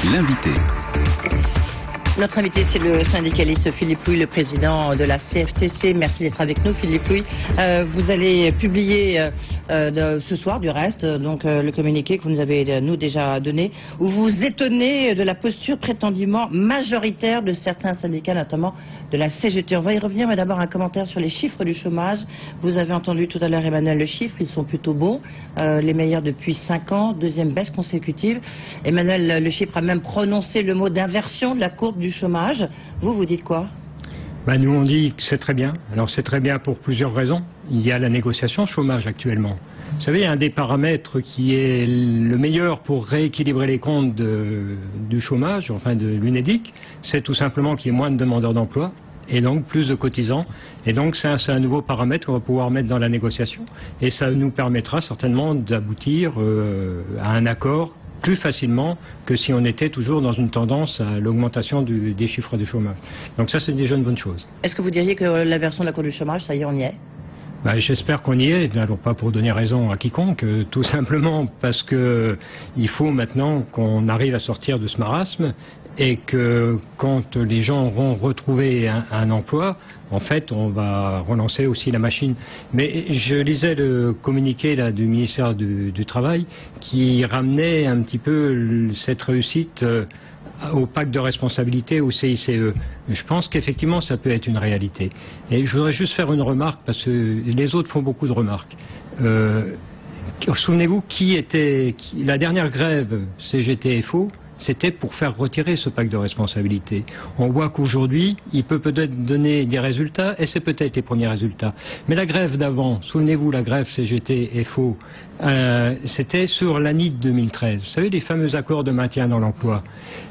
L'invité. Notre invité, c'est le syndicaliste Philippe Louis, le président de la CFTC. Merci d'être avec nous, Philippe Louis. Vous allez publier ce soir, du reste, donc le communiqué que vous nous avez nous déjà donné, où vous vous étonnez de la posture prétendument majoritaire de certains syndicats, notamment de la CGT. On va y revenir, mais d'abord un commentaire sur les chiffres du chômage. Vous avez entendu tout à l'heure, Emmanuel, le chiffre, ils sont plutôt bons, les meilleurs depuis 5 ans, deuxième baisse consécutive. Emmanuel, le chiffre a même prononcé le mot d'inversion de la courbe du chômage. Vous dites quoi? Nous on dit que c'est très bien. Alors c'est très bien pour plusieurs raisons. Il y a la négociation chômage actuellement. Vous savez, un des paramètres qui est le meilleur pour rééquilibrer les comptes du chômage, enfin de l'UNEDIC, c'est tout simplement qu'il y ait moins de demandeurs d'emploi et donc plus de cotisants. Et donc c'est un nouveau paramètre qu'on va pouvoir mettre dans la négociation. Et ça nous permettra certainement d'aboutir à un accord plus facilement que si on était toujours dans une tendance à l'augmentation des chiffres de chômage. Donc ça, c'est déjà une bonne chose. Est-ce que vous diriez que l'inversion de la courbe du chômage, ça y est, on y est? J'espère qu'on y est, alors pas pour donner raison à quiconque, tout simplement parce que il faut maintenant qu'on arrive à sortir de ce marasme et que quand les gens auront retrouvé un emploi, en fait, on va relancer aussi la machine. Mais je lisais le communiqué là, du ministère du Travail qui ramenait un petit peu cette réussite au pacte de responsabilité, au CICE. Je pense qu'effectivement ça peut être une réalité. Et je voudrais juste faire une remarque, parce que les autres font beaucoup de remarques. Souvenez-vous, la dernière grève CGT-FO, c'était pour faire retirer ce pacte de responsabilité. On voit qu'aujourd'hui, il peut peut-être donner des résultats, et c'est peut-être les premiers résultats. Mais la grève d'avant, souvenez-vous, la grève CGT-FO, c'était sur l'ANI de 2013. Vous savez, les fameux accords de maintien dans l'emploi.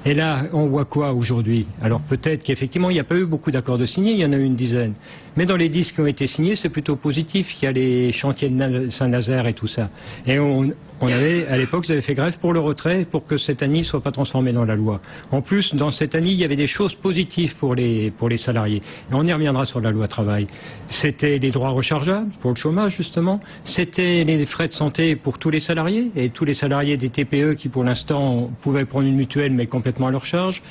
Et là, on voit quoi aujourd'hui? Alors peut-être qu'effectivement, il n'y a pas eu beaucoup d'accords de signés, il y en a eu une dizaine. Mais dans les 10 qui ont été signés, c'est plutôt positif. Il y a les chantiers de Saint-Nazaire et tout ça. Et on avait, à l'époque, ils avaient fait grève pour le retrait, pour que cette ANI ne soit pas transformée dans la loi. En plus, dans cette ANI, il y avait des choses positives pour les salariés. Et on y reviendra sur la loi travail. C'était les droits rechargeables pour le chômage, justement. C'était les frais de santé pour tous les salariés, et tous les salariés des TPE qui, pour l'instant, pouvaient prendre une mutuelle, mais complètement à leur charge.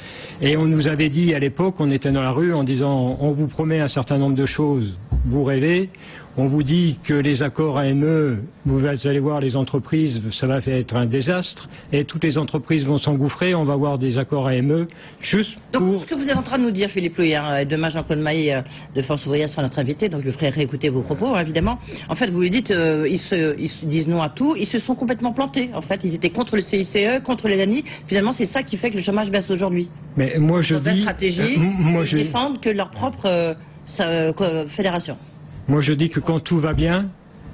Et on nous avait dit, à l'époque, on était dans la rue en disant, on vous promet un certain nombre de choses, vous rêvez. On vous dit que les accords AME, vous allez voir les entreprises, ça va être un désastre, et toutes les entreprises vont s'engouffrer, on va voir des accords AME juste pour... Donc, ce que vous êtes en train de nous dire, Philippe Louis, demain Jean-Claude Maillet de Force Ouvrière sera notre invité, donc je lui ferai réécouter vos propos, évidemment. En fait, vous lui dites, ils se disent non à tout, ils se sont complètement plantés. En fait, ils étaient contre le CICE, contre les ANI. Finalement, c'est ça qui fait que le chômage baisse aujourd'hui. Mais moi, je dis... Dans la stratégie, ils défendent que leur propre fédération. Moi, je dis que quand tout va bien,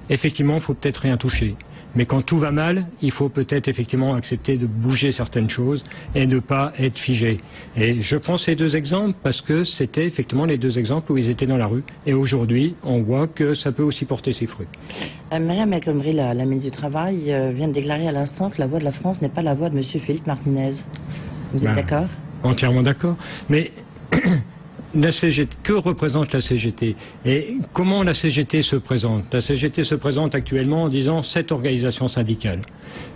effectivement, il faut peut-être rien toucher. Mais quand tout va mal, il faut peut-être effectivement accepter de bouger certaines choses et ne pas être figé. Et je prends ces deux exemples parce que c'était effectivement les deux exemples où ils étaient dans la rue. Et aujourd'hui, on voit que ça peut aussi porter ses fruits. Myriam El Khomri, la ministre du Travail, vient de déclarer à l'instant que la voix de la France n'est pas la voix de M. Philippe Martinez. Vous êtes d'accord? Entièrement d'accord. Mais... La CGT, que représente la CGT? Et comment la CGT se présente? La CGT se présente actuellement en disant 7 organisations syndicales.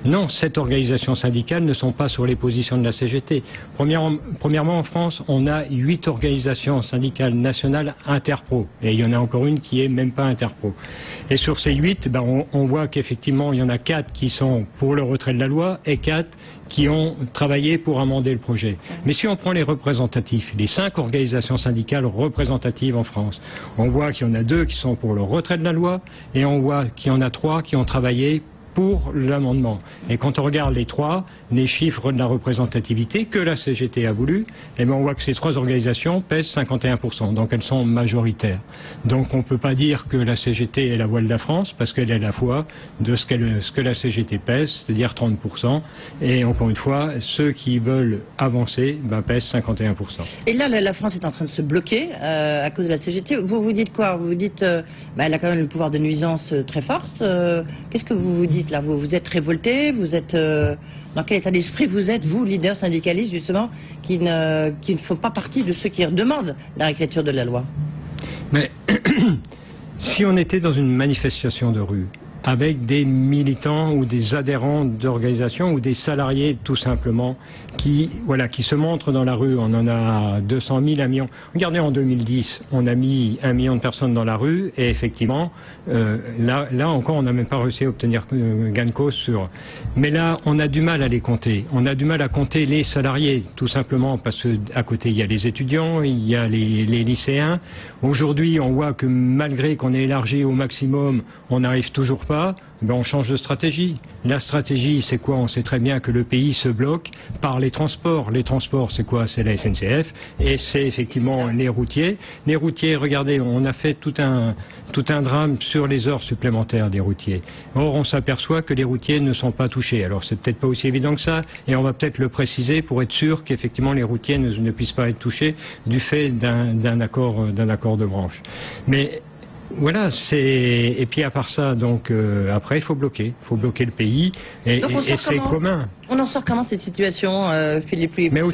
Non, 7 organisations syndicales ne sont pas sur les positions de la CGT. Premièrement, en France, on a 8 organisations syndicales nationales interpro. Et il y en a encore une qui est même pas interpro. Et sur ces 8, on voit qu'effectivement, il y en a 4 qui sont pour le retrait de la loi et 4 qui ont travaillé pour amender le projet. Mais si on prend les représentatifs, les 5 organisations syndicales représentatives en France, on voit qu'il y en a 2 qui sont pour le retrait de la loi et on voit qu'il y en a 3 qui ont travaillé pour l'amendement. Et quand on regarde les 3, les chiffres de la représentativité que la CGT a voulu, on voit que ces 3 organisations pèsent 51%, donc elles sont majoritaires. Donc on ne peut pas dire que la CGT est la voix de la France, parce qu'elle est la voix de ce que la CGT pèse, c'est-à-dire 30%. Et encore une fois, ceux qui veulent avancer pèsent 51%. Et là, la France est en train de se bloquer à cause de la CGT. Vous vous dites quoi? Vous vous dites, elle a quand même le pouvoir de nuisance très forte. Qu'est-ce que vous vous dites là? Vous êtes révolté? Vous êtes dans quel état d'esprit vous êtes, vous, leader syndicaliste, justement, qui ne font pas partie de ceux qui demandent la réécriture de la loi? Mais si on était dans une manifestation de rue avec des militants ou des adhérents d'organisations ou des salariés tout simplement qui se montrent dans la rue. On en a 200 000, 1 million. Regardez, en 2010, on a mis 1 million de personnes dans la rue et effectivement, là encore, on n'a même pas réussi à obtenir gain de cause sur... Mais là, on a du mal à les compter. On a du mal à compter les salariés, tout simplement parce qu'à côté, il y a les étudiants, il y a les lycéens. Aujourd'hui, on voit que malgré qu'on ait élargi au maximum, on n'arrive toujours pas. Ben on change de stratégie. La stratégie, c'est quoi? On sait très bien que le pays se bloque par les transports. Les transports, c'est quoi? C'est la SNCF et c'est effectivement les routiers. Les routiers, regardez, on a fait tout un drame sur les heures supplémentaires des routiers. Or, on s'aperçoit que les routiers ne sont pas touchés. Alors, c'est peut-être pas aussi évident que ça et on va peut-être le préciser pour être sûr qu'effectivement les routiers ne puissent pas être touchés du fait d'un accord de branche. Mais voilà, et puis à part ça, donc après il faut bloquer le pays et c'est commun. On en sort comment cette situation, Philippe Louis? Mais vous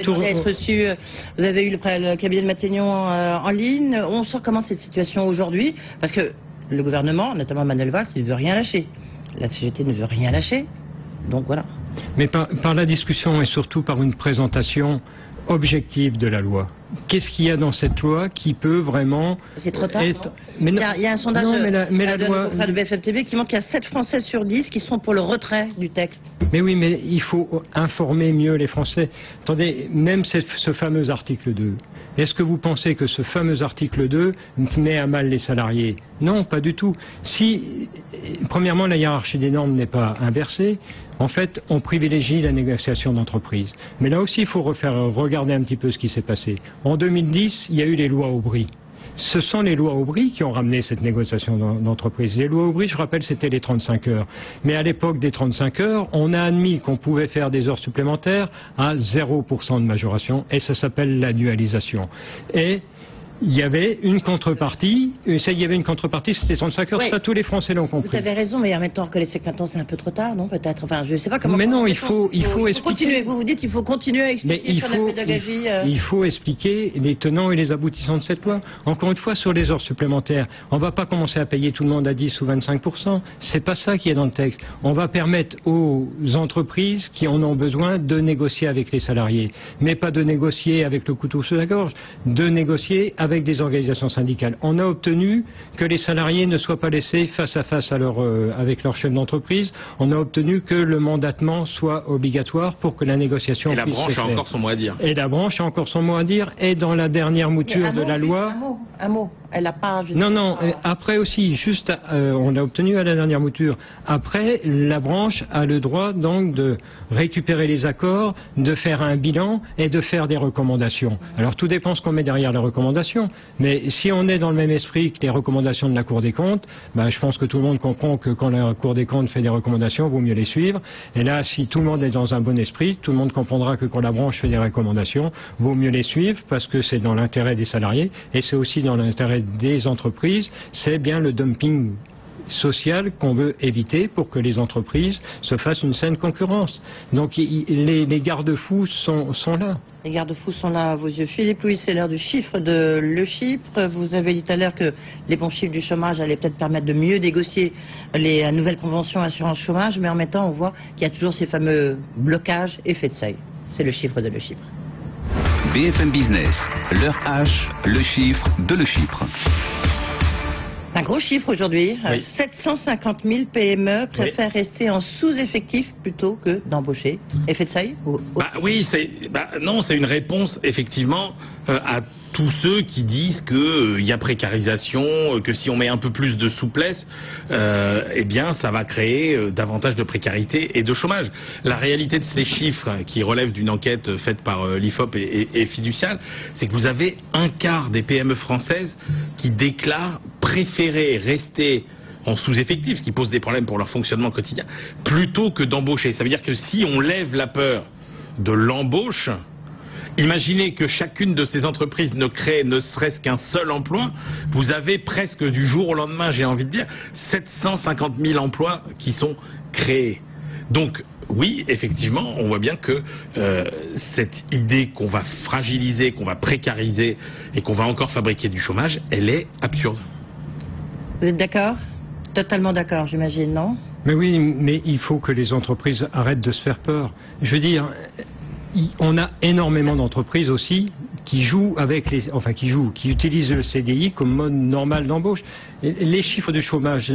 avez eu le cabinet de Matignon en ligne. On sort comment de cette situation aujourd'hui? Parce que le gouvernement, notamment Manuel Valls, il ne veut rien lâcher. La CGT ne veut rien lâcher. Donc voilà. Mais par la discussion et surtout par une présentation objective de la loi. Qu'est-ce qu'il y a dans cette loi qui peut vraiment... C'est trop tard, il y a un sondage de BFM TV qui montre qu'il y a 7 Français sur 10 qui sont pour le retrait du texte. Mais oui, mais il faut informer mieux les Français. Attendez, même ce fameux article 2, est-ce que vous pensez que ce fameux article 2 met à mal les salariés? Non, pas du tout. Si, premièrement, la hiérarchie des normes n'est pas inversée, en fait, on privilégie la négociation d'entreprise. Mais là aussi, il faut regarder un petit peu ce qui s'est passé. En 2010, il y a eu les lois Aubry. Ce sont les lois Aubry qui ont ramené cette négociation d'entreprise. Les lois Aubry, je rappelle, c'était les 35 heures. Mais à l'époque des 35 heures, on a admis qu'on pouvait faire des heures supplémentaires à 0% de majoration, et ça s'appelle l'annualisation. Et il y avait une contrepartie, c'était 35 heures, oui. Ça tous les Français l'ont compris. Vous avez raison, mais en même temps, reconnaissez que maintenant c'est un peu trop tard, non, peut-être? Enfin, je ne sais pas comment... Mais non, il faut expliquer... continuer, vous dites qu'il faut continuer à expliquer sur la pédagogie... Il faut expliquer les tenants et les aboutissants de cette loi. Encore une fois, sur les heures supplémentaires, on ne va pas commencer à payer tout le monde à 10 ou 25%. C'est pas ça qui est dans le texte. On va permettre aux entreprises qui en ont besoin de négocier avec les salariés. Mais pas de négocier avec le couteau sous la gorge, de négocier avec des organisations syndicales. On a obtenu que les salariés ne soient pas laissés face à face avec leur chef d'entreprise. On a obtenu que le mandatement soit obligatoire pour que la négociation puisse se faire. Et la branche a encore son mot à dire. Et la branche a encore son mot à dire. Et dans la dernière mouture de la loi... Un mot. Elle n'a pas... Non. Après aussi, on l'a obtenu à la dernière mouture. Après, la branche a le droit donc de récupérer les accords, de faire un bilan et de faire des recommandations. Alors tout dépend ce qu'on met derrière les recommandations. Mais si on est dans le même esprit que les recommandations de la Cour des comptes, je pense que tout le monde comprend que quand la Cour des comptes fait des recommandations, il vaut mieux les suivre. Et là, si tout le monde est dans un bon esprit, tout le monde comprendra que quand la branche fait des recommandations, il vaut mieux les suivre parce que c'est dans l'intérêt des salariés et c'est aussi dans l'intérêt des entreprises. C'est bien le dumping social qu'on veut éviter pour que les entreprises se fassent une saine concurrence. Donc les garde-fous sont là. Les garde-fous sont là à vos yeux. Philippe Louis, c'est l'heure du chiffre de Le Chypre. Vous avez dit tout à l'heure que les bons chiffres du chômage allaient peut-être permettre de mieux négocier les nouvelles conventions assurance chômage, mais en même temps, on voit qu'il y a toujours ces fameux blocages effets de seuil. C'est le chiffre de Le Chypre. BFM Business, l'heure H, le chiffre de Le Chypre. Un gros chiffre aujourd'hui. Oui. 750 000 PME préfèrent rester en sous-effectif plutôt que d'embaucher. Effet de seuil oui, c'est une réponse effectivement à tous ceux qui disent qu'il y a précarisation, que si on met un peu plus de souplesse, eh bien ça va créer davantage de précarité et de chômage. La réalité de ces chiffres qui relèvent d'une enquête faite par l'IFOP et Fiducial, c'est que vous avez un quart des PME françaises qui déclarent préférer rester en sous-effectif, ce qui pose des problèmes pour leur fonctionnement quotidien, plutôt que d'embaucher. Ça veut dire que si on lève la peur de l'embauche, imaginez que chacune de ces entreprises ne crée ne serait-ce qu'un seul emploi, vous avez presque du jour au lendemain, j'ai envie de dire, 750 000 emplois qui sont créés. Donc, oui, effectivement, on voit bien que cette idée qu'on va fragiliser, qu'on va précariser et qu'on va encore fabriquer du chômage, elle est absurde. Vous êtes d'accord? Totalement d'accord, j'imagine, non? Mais oui, mais il faut que les entreprises arrêtent de se faire peur. Je veux dire, on a énormément d'entreprises aussi qui jouent avec qui utilisent le CDI comme mode normal d'embauche. Les chiffres du chômage,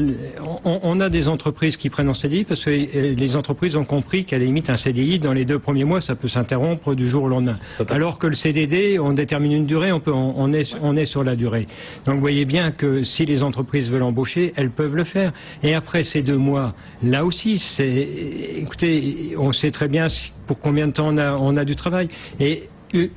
on a des entreprises qui prennent en CDI parce que les entreprises ont compris qu'à la limite un CDI dans les 2 premiers mois ça peut s'interrompre du jour au lendemain. Alors que le CDD, on détermine une durée, on est sur la durée. Donc vous voyez bien que si les entreprises veulent embaucher, elles peuvent le faire. Et après ces 2 mois, là aussi, écoutez, on sait très bien pour combien de temps on a du travail. Et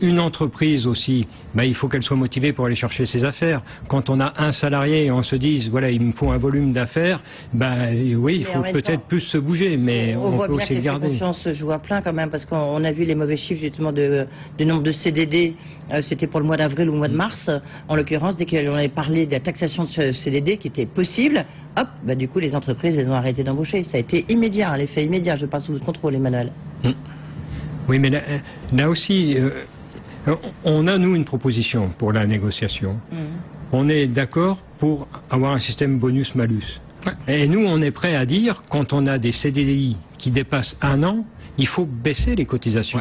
une entreprise aussi, il faut qu'elle soit motivée pour aller chercher ses affaires. Quand on a un salarié et on se dit, voilà, il me faut un volume d'affaires, oui, il faut peut-être plus se bouger, mais on peut aussi le garder. On voit bien que la confiance se joue à plein quand même, parce qu'on a vu les mauvais chiffres justement du nombre de CDD, c'était pour le mois d'avril ou le mois de mars, en l'occurrence, dès qu'on avait parlé de la taxation de ce CDD qui était possible, hop, du coup les entreprises, elles ont arrêté d'embaucher. Ça a été immédiat, l'effet immédiat, je passe sous votre contrôle, Emmanuel. Oui, mais là aussi, on a, nous, une proposition pour la négociation. On est d'accord pour avoir un système bonus-malus. Et nous, on est prêt à dire, quand on a des CDI qui dépassent 1 an, il faut baisser les cotisations.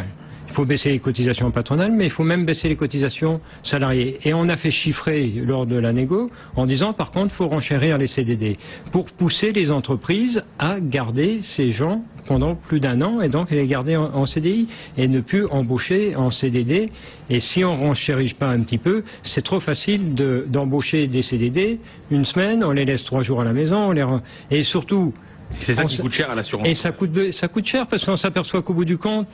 Il faut baisser les cotisations patronales, mais il faut même baisser les cotisations salariées. Et on a fait chiffrer lors de la négo en disant, par contre, il faut renchérir les CDD pour pousser les entreprises à garder ces gens pendant plus d'1 an et donc les garder en CDI et ne plus embaucher en CDD. Et si on renchérit pas un petit peu, c'est trop facile d'embaucher des CDD 1 semaine, on les laisse 3 jours à la maison, et surtout... C'est ça qui coûte cher à l'assurance. Et ça coûte cher parce qu'on s'aperçoit qu'au bout du compte,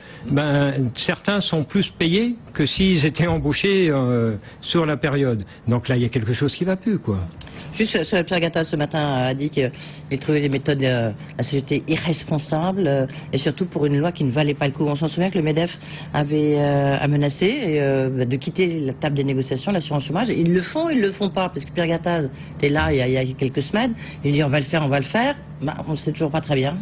certains sont plus payés que s'ils étaient embauchés sur la période. Donc là, il y a quelque chose qui va plus, quoi. Juste, Pierre Gattaz, ce matin, a dit qu'il trouvait les méthodes de la CGT irresponsables et surtout pour une loi qui ne valait pas le coup. On s'en souvient que le MEDEF avait menacé de quitter la table des négociations, l'assurance chômage. Ils le font, ils le font pas, parce que Pierre Gattaz était là il y a quelques semaines. Il dit on va le faire, on va le faire. On ne sait toujours pas très bien.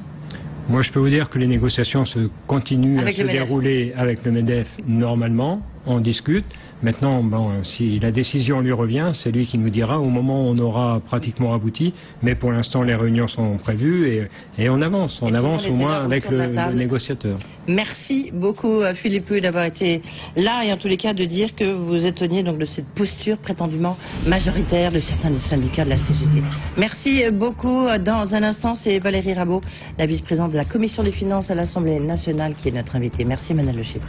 Moi, je peux vous dire que les négociations continuent à se dérouler avec le MEDEF normalement. On discute. Maintenant, si la décision lui revient, c'est lui qui nous dira au moment où on aura pratiquement abouti. Mais pour l'instant, les réunions sont prévues et on avance. On avance au moins avec le négociateur. Merci beaucoup, Philippe Pouy, d'avoir été là et en tous les cas de dire que vous étonniez donc de cette posture prétendument majoritaire de certains des syndicats de la CGT. Merci beaucoup. Dans un instant, c'est Valérie Rabault, la vice-présidente de la Commission des finances à l'Assemblée nationale, qui est notre invitée. Merci, Emmanuel Le Chypre.